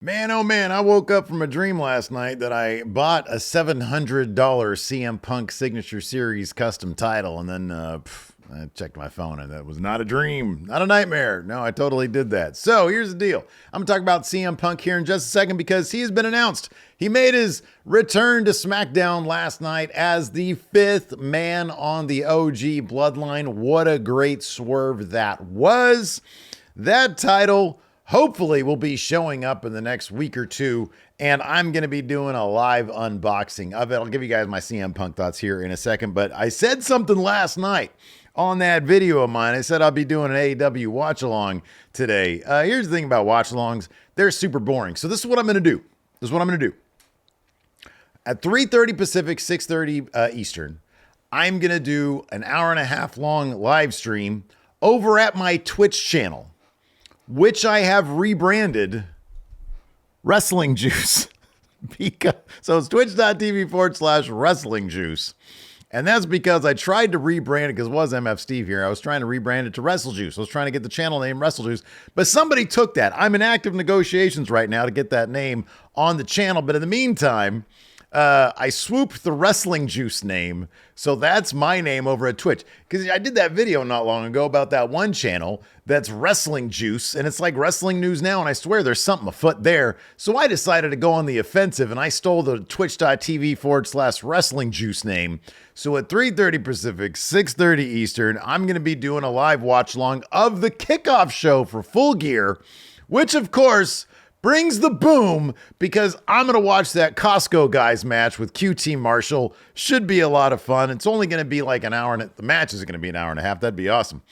Man, oh man, I woke up from a dream last night that I bought a $700 CM Punk Signature Series custom title, and then I checked my phone, and that was not a dream, not a nightmare. No, I totally did that. So here's the deal. I'm going to talk about CM Punk here in just a second because he has been announced. He made his return to SmackDown last night as the fifth man on the OG Bloodline. What a great swerve that was. That title hopefully will be showing up in the next week or two, and I'm going to be doing a live unboxing of it. I'll give you guys my CM Punk thoughts here in a second, but I said something last night on that video of mine. I said I'll be doing an AEW watch-along today. Here's the thing about watch-alongs. They're super boring. So this is what I'm going to do. At 3:30 Pacific, 6:30 Eastern, I'm going to do an hour and a half long live stream over at my Twitch channel, which I have rebranded Wrestling Juice. So it's twitch.tv/Wrestling Juice. And that's because I tried to rebrand it because it was MF Steve here. I was trying to rebrand it to Wrestle Juice. I was trying to get the channel name Wrestle Juice, but somebody took that. I'm in active negotiations right now to get that name on the channel. But in the meantime, I swooped the Wrestling Juice name. So that's my name over at Twitch. Because I did that video not long ago about that one channel that's Wrestling Juice. And it's like Wrestling News Now. And I swear there's something afoot there. So I decided to go on the offensive and I stole the twitch.tv/Wrestling Juice name. So at 3:30 Pacific, 6:30 Eastern, I'm going to be doing a live watch along of the kickoff show for Full Gear, which of course brings the boom because I'm going to watch that Costco guys match with QT Marshall. Should be a lot of fun. It's only going to be like an hour, and the match is going to be an hour and a half. That'd be awesome.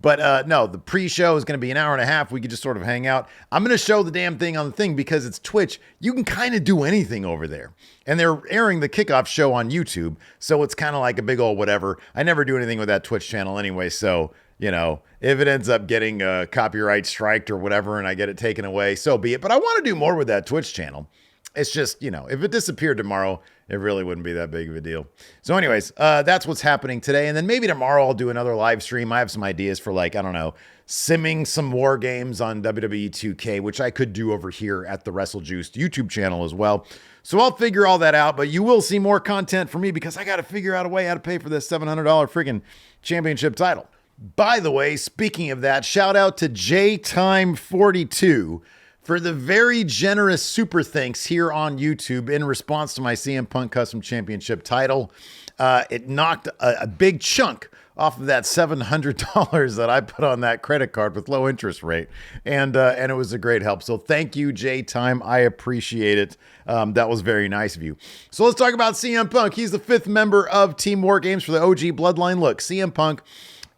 But no, the pre-show is going to be an hour and a half. We could just sort of hang out. I'm going to show the damn thing on the thing because it's Twitch. You can kind of do anything over there. And they're airing the kickoff show on YouTube. So it's kind of like a big old whatever. I never do anything with that Twitch channel anyway. So, you know, if it ends up getting copyright striked or whatever and I get it taken away, so be it. But I want to do more with that Twitch channel. It's just, you know, if it disappeared tomorrow, it really wouldn't be that big of a deal. So anyways, that's what's happening today. And then maybe tomorrow I'll do another live stream. I have some ideas for, like, I don't know, simming some war games on WWE 2K, which I could do over here at the Wrestle Juice YouTube channel as well. So I'll figure all that out, but you will see more content from me because I got to figure out a way how to pay for this $700 freaking championship title. By the way, speaking of that, shout out to JTime42 for the very generous super thanks here on YouTube in response to my CM Punk Custom Championship title. It knocked a big chunk off of that $700 that I put on that credit card with low interest rate. And it was a great help. So thank you, JTime. I appreciate it. That was very nice of you. So let's talk about CM Punk. He's the fifth member of Team War Games for the OG Bloodline. Look, CM Punk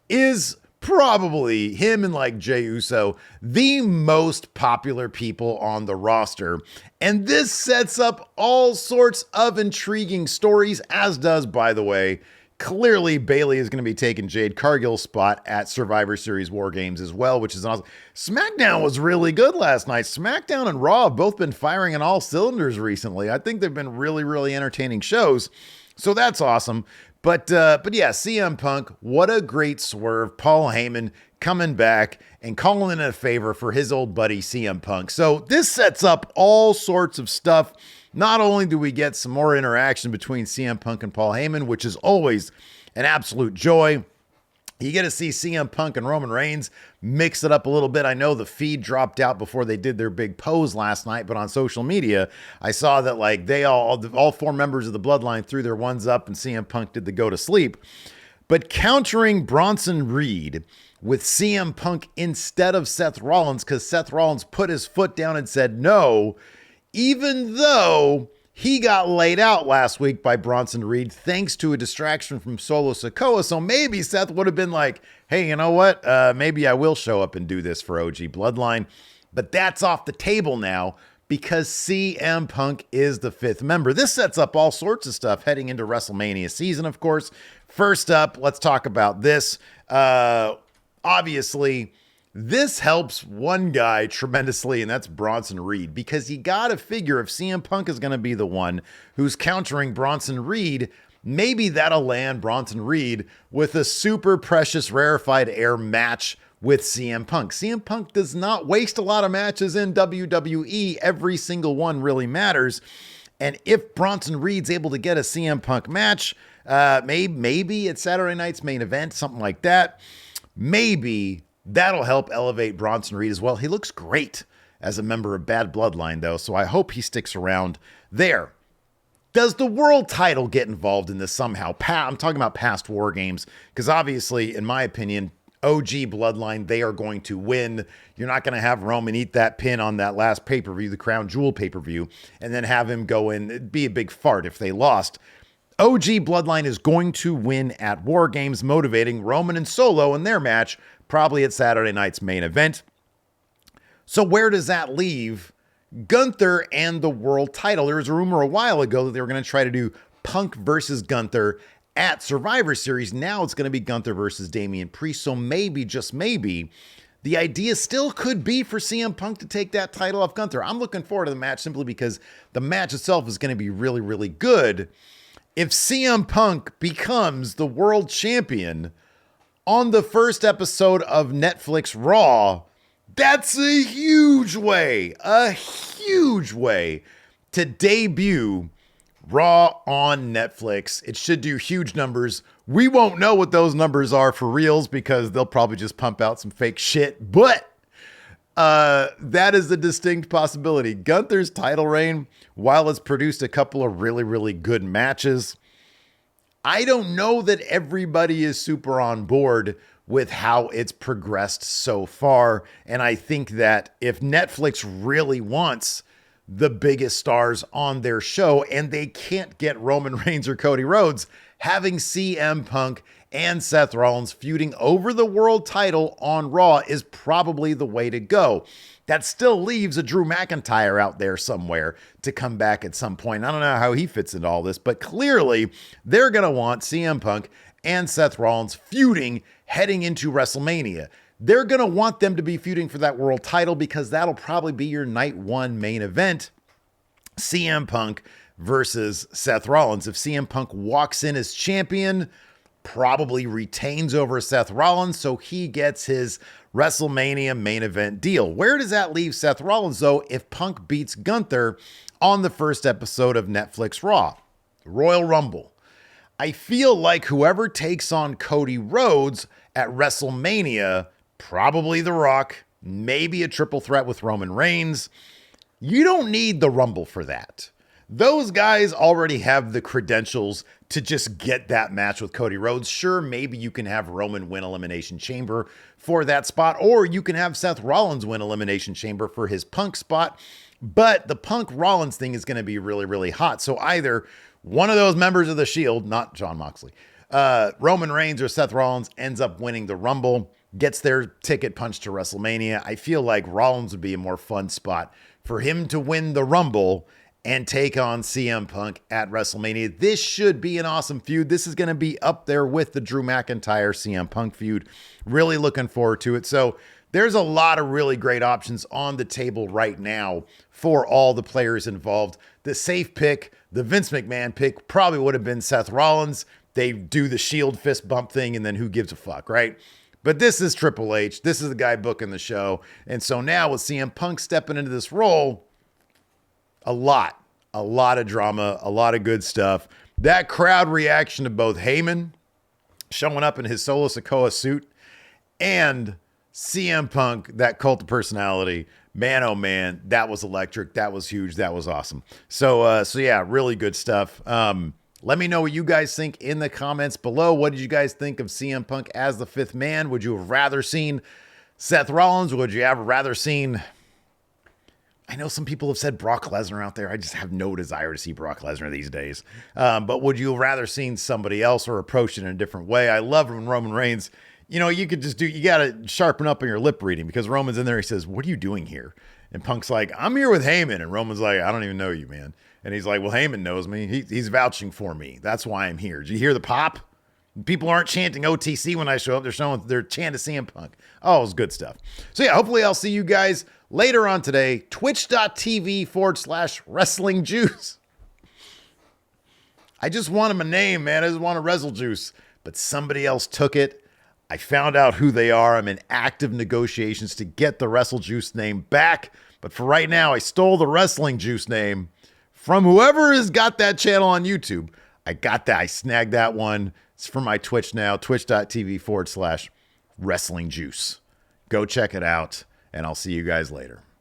is probably, him and like Jey Uso, the most popular people on the roster. And this sets up all sorts of intriguing stories, as does, by the way, clearly Bayley is going to be taking Jade Cargill's spot at Survivor Series War Games as well, which is awesome. SmackDown was really good last night. SmackDown and Raw have both been firing on all cylinders recently. I think they've been really, really entertaining shows. So that's awesome. But yeah, CM Punk, what a great swerve. Paul Heyman coming back and calling in a favor for his old buddy CM Punk. So this sets up all sorts of stuff. Not only do we get some more interaction between CM Punk and Paul Heyman, which is always an absolute joy. You get to see CM Punk and Roman Reigns mix it up a little bit. I know the feed dropped out before they did their big pose last night, but on social media, I saw that like they all four members of the Bloodline threw their ones up and CM Punk did the go to sleep. But countering Bronson Reed with CM Punk instead of Seth Rollins, because Seth Rollins put his foot down and said no, even though he got laid out last week by Bronson Reed thanks to a distraction from Solo Sikoa. So maybe Seth would have been like, hey, you know what? Maybe I will show up and do this for OG Bloodline. But that's off the table now because CM Punk is the fifth member. This sets up all sorts of stuff heading into WrestleMania season, of course. First up, let's talk about this. Obviously, this helps one guy tremendously, and that's Bronson Reed, because you got to figure if CM Punk is going to be the one who's countering Bronson Reed, maybe that'll land Bronson Reed with a super precious rarefied air match with CM Punk. CM Punk does not waste a lot of matches in WWE. Every single one really matters. And if Bronson Reed's able to get a CM Punk match, maybe it's Saturday night's main event, something like that, maybe that'll help elevate Bronson Reed as well. He looks great as a member of Bad Bloodline, though, so I hope he sticks around there. Does the world title get involved in this somehow? I'm talking about past War Games, because obviously, in my opinion, OG Bloodline, they are going to win. You're not going to have Roman eat that pin on that last pay-per-view, the Crown Jewel pay-per-view, and then have him go in. It'd be a big fart if they lost. OG Bloodline is going to win at War Games, motivating Roman and Solo in their match, probably at Saturday night's main event. So where does that leave Gunther and the world title? There was a rumor a while ago that they were going to try to do Punk versus Gunther at Survivor Series. Now it's going to be Gunther versus Damian Priest. So maybe, just maybe, the idea still could be for CM Punk to take that title off Gunther. I'm looking forward to the match simply because the match itself is going to be really, really good. If CM Punk becomes the world champion on the first episode of Netflix Raw, that's a huge way to debut Raw on Netflix. It should do huge numbers. We won't know what those numbers are for reals because they'll probably just pump out some fake shit, but that is a distinct possibility. Gunther's title reign, while it's produced a couple of really, really good matches, I don't know that everybody is super on board with how it's progressed so far. And I think that if Netflix really wants the biggest stars on their show and they can't get Roman Reigns or Cody Rhodes, having CM Punk and Seth Rollins feuding over the world title on Raw is probably the way to go. That still leaves a Drew McIntyre out there somewhere to come back at some point. I don't know how he fits into all this, but clearly they're going to want CM Punk and Seth Rollins feuding heading into WrestleMania. They're going to want them to be feuding for that world title because that'll probably be your night one main event. CM Punk versus Seth Rollins. If CM Punk walks in as champion, probably retains over Seth Rollins, so he gets his WrestleMania main event deal. Where does that leave Seth Rollins, though, if Punk beats Gunther on the first episode of Netflix Raw? Royal Rumble. I feel like whoever takes on Cody Rhodes at WrestleMania, probably The Rock, maybe a triple threat with Roman Reigns. You don't need the Rumble for that. Those guys already have the credentials to just get that match with Cody Rhodes. Sure, maybe you can have Roman win Elimination Chamber for that spot, or you can have Seth Rollins win Elimination Chamber for his Punk spot. But the Punk Rollins thing is going to be really, really hot. So either one of those members of the Shield, not Jon Moxley, Roman Reigns or Seth Rollins ends up winning the Rumble, gets their ticket punched to WrestleMania. I feel like Rollins would be a more fun spot for him to win the Rumble and take on CM Punk at WrestleMania. This should be an awesome feud. This is going to be up there with the Drew McIntyre CM Punk feud. Really looking forward to it. So there's a lot of really great options on the table right now for all the players involved. The safe pick, the Vince McMahon pick, probably would have been Seth Rollins. They do the Shield fist bump thing, and then who gives a fuck, right? But this is Triple H. This is the guy booking the show. And so now with CM Punk stepping into this role, a lot of drama, a lot of good stuff. That crowd reaction to both Heyman showing up in his Solo Sikoa suit and CM Punk, that cult of personality, man, oh man, that was electric. That was huge. That was awesome. So yeah, really good stuff. Let me know what you guys think in the comments below. What did you guys think of CM Punk as the fifth man? Would you have rather seen Seth Rollins? Would you have rather seen... I know some people have said Brock Lesnar out there. I just have no desire to see Brock Lesnar these days. But would you have rather seen somebody else or approach it in a different way? I love when Roman Reigns, you got to sharpen up on your lip reading because Roman's in there. He says, "What are you doing here?" And Punk's like, "I'm here with Heyman." And Roman's like, "I don't even know you, man." And he's like, "Well, Heyman knows me. He's vouching for me. That's why I'm here." Did you hear the pop? People aren't chanting OTC when I show up. They're chanting CM Punk. Oh, it was good stuff. So yeah, hopefully I'll see you guys later on today. Twitch.tv/WrestlingJuice. I just wanted my name, man. I just wanted WrestleJuice. But somebody else took it. I found out who they are. I'm in active negotiations to get the WrestleJuice name back. But for right now, I stole the Wrestling Juice name from whoever has got that channel on YouTube. I got that. I snagged that one. It's for my Twitch now, twitch.tv/WrestlingJuice. Go check it out, and I'll see you guys later.